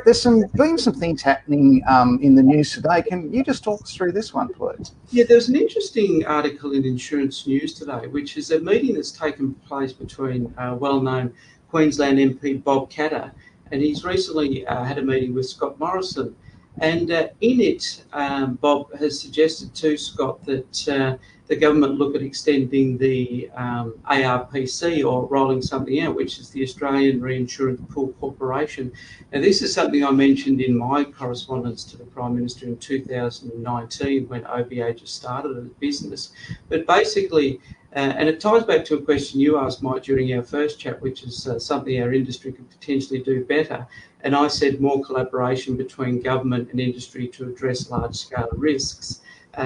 there's been some things happening in the news today. Can you just talk us through this one, please? Yeah, there's an interesting article in Insurance News today, which is a meeting that's taken place between well-known Queensland MP Bob Katter, and he's recently had a meeting with Scott Morrison. And in it, Bob has suggested to Scott that the government look at extending the ARPC, or rolling something out, which is the Australian Reinsurance Pool Corporation. Now, this is something I mentioned in my correspondence to the Prime Minister in 2019 when OBA just started as a business. But basically, and it ties back to a question you asked, Mike, during our first chat, which is something our industry could potentially do better. And I said more collaboration between government and industry to address large-scale risks,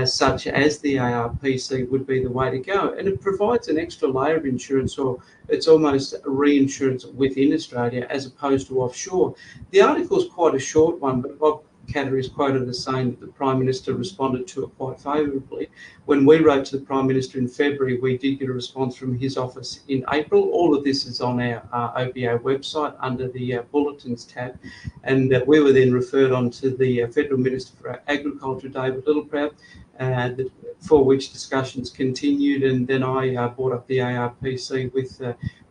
such as the ARPC, would be the way to go. And it provides an extra layer of insurance, or it's almost a reinsurance within Australia as opposed to offshore. The article is quite a short one, but Bob Katter is quoted as saying that the Prime Minister responded to it quite favourably. When we wrote to the Prime Minister in February, we did get a response from his office in April. All of this is on our OBA website under the Bulletins tab. And we were then referred on to the Federal Minister for Agriculture, David Littleproud, for which discussions continued. And then I brought up the ARPC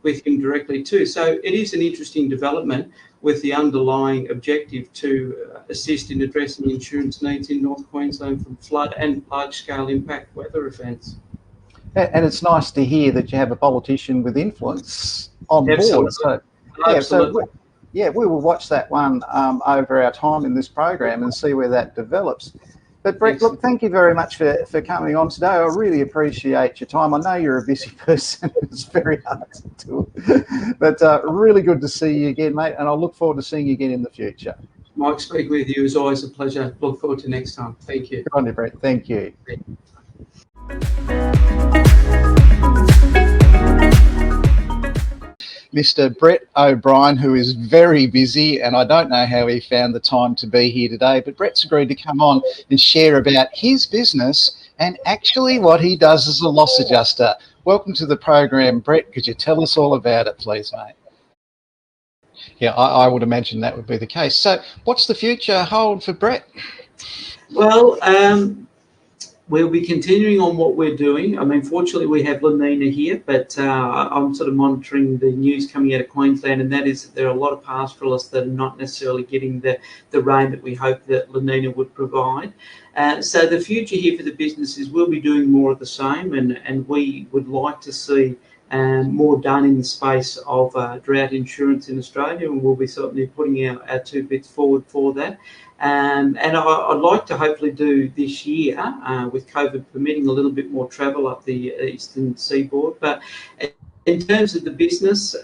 with him directly too. So it is an interesting development, with the underlying objective to assist in addressing insurance needs in North Queensland from flood and large-scale impact weather events. And it's nice to hear that you have a politician with influence on board. So, we will watch that one over our time in this program and see where that develops. But Brett, look, thank you very much for coming on today. I really appreciate your time. I know you're a busy person. It's very hard to do it. But really good to see you again, mate, and I'll look forward to seeing you again in the future. Mike, speaking with you is always a pleasure. Look forward to next time. Thank you. Good on you, Brett. Thank you. Mr. Brett O'Brien, who is very busy, and I don't know how he found the time to be here today, but Brett's agreed to come on and share about his business and actually what he does as a loss adjuster. Welcome to the program, Brett. Could you tell us all about it, please, mate? Yeah, I would imagine that would be the case. So what's the future hold for Brett? Well, we'll be continuing on what we're doing. I mean, fortunately, we have La Nina here, but I'm sort of monitoring the news coming out of Queensland, and that is that there are a lot of pastoralists that are not necessarily getting the rain that we hope that La Nina would provide. So the future here for the business is we'll be doing more of the same, and we would like to see more done in the space of drought insurance in Australia, and we'll be certainly putting our 2 bits forward for that. And I'd like to hopefully do this year, with COVID permitting, a little bit more travel up the eastern seaboard. But in terms of the business,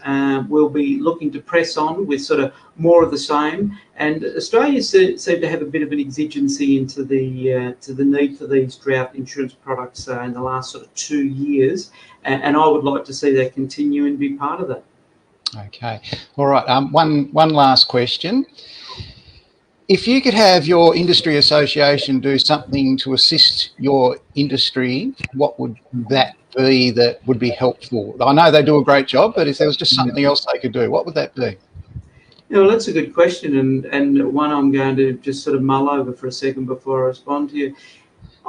we'll be looking to press on with sort of more of the same. And Australia seemed to have a bit of an exigency into the need for these drought insurance products in the last sort of 2 years. And I would like to see that continue and be part of that. Okay. All right. One last question. If you could have your industry association do something to assist your industry, what would that be that would be helpful? I know they do a great job, but if there was just something else they could do, what would that be? Yeah, well, that's a good question, and one I'm going to just sort of mull over for a second before I respond to you.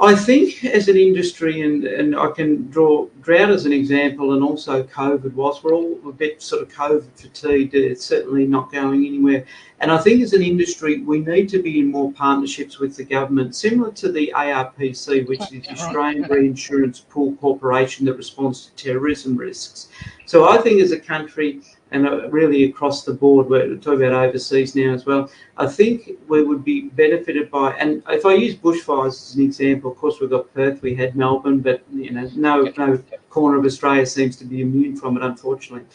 I think as an industry, and I can draw drought as an example, and also COVID, whilst we're all a bit sort of COVID fatigued, it's certainly not going anywhere. And I think as an industry, we need to be in more partnerships with the government, similar to the ARPC, which is the Australian Reinsurance Pool Corporation that responds to terrorism risks. So I think as a country, and really across the board, we're talking about overseas now as well, I think we would be benefited by, and if I use bushfires as an example, of course we've got Perth, we had Melbourne, but no corner of Australia seems to be immune from it, unfortunately.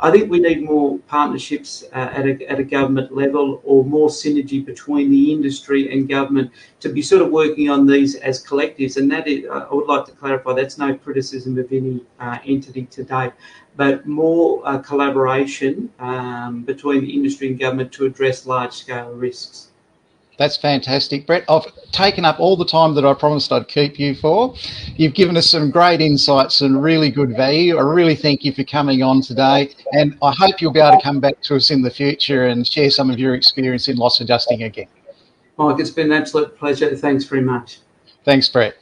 I think we need more partnerships at a government level, or more synergy between the industry and government to be sort of working on these as collectives. And that is, I would like to clarify, that's no criticism of any entity to date, but more collaboration between the industry and government to address large-scale risks. That's fantastic, Brett. I've taken up all the time that I promised I'd keep you for. You've given us some great insights and really good value. I really thank you for coming on today, and I hope you'll be able to come back to us in the future and share some of your experience in loss adjusting again. Mike, it's been an absolute pleasure. Thanks very much. Thanks, Brett.